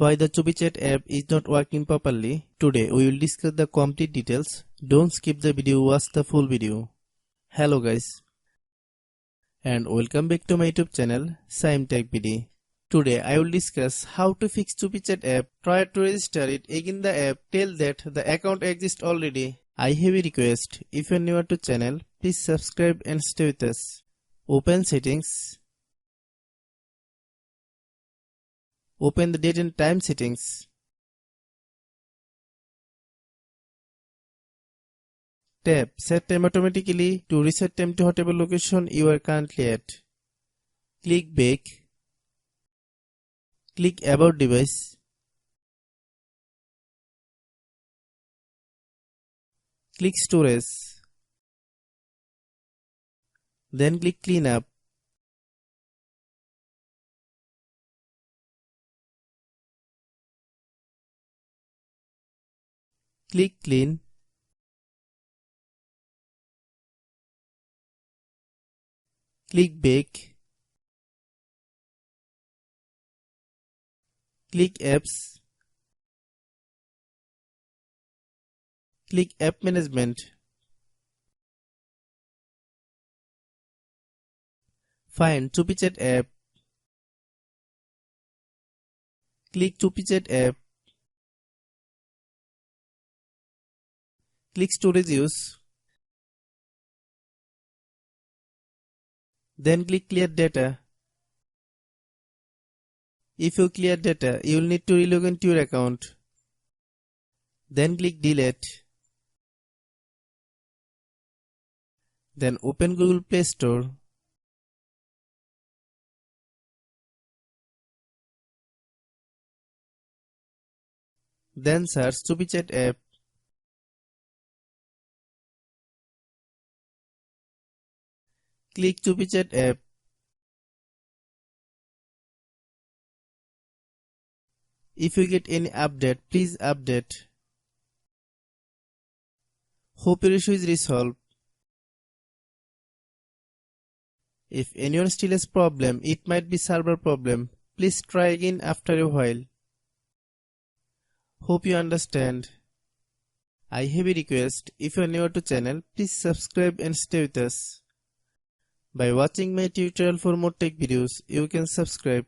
Why the CUPI chat app is not working properly? Today we will discuss the complete details. Don't skip the video, watch the full video. Hello guys, and welcome back to my YouTube channel Shaem Tech BD. Today I will discuss how to fix CUPI chat app. Try to register it again the app. Tell that the account exists already. I have a request. If you are new to channel, please subscribe and stay with us. Open settings. Open the date and time settings. Tap Set time automatically to reset time to whatever location you are currently at. Click Back. Click About device. Click Storage. Then click Cleanup. Click Clean. Click Back. Click Apps. Click App Management. Find CUPI chat app. Click CUPI chat app. Click Storage Use. Then click Clear Data. If you clear data, you will need to relog into your account. Then click Delete. Then open Google Play Store. Then search CUPI chat app. Click CUPI chat app. If you get any update, please update. Hope your issue is resolved. If anyone still has problem, it might be server problem. Please try again after a while. Hope you understand. I have a request. If you are new to channel, please subscribe and stay with us. By watching my tutorial for more tech videos, you can subscribe.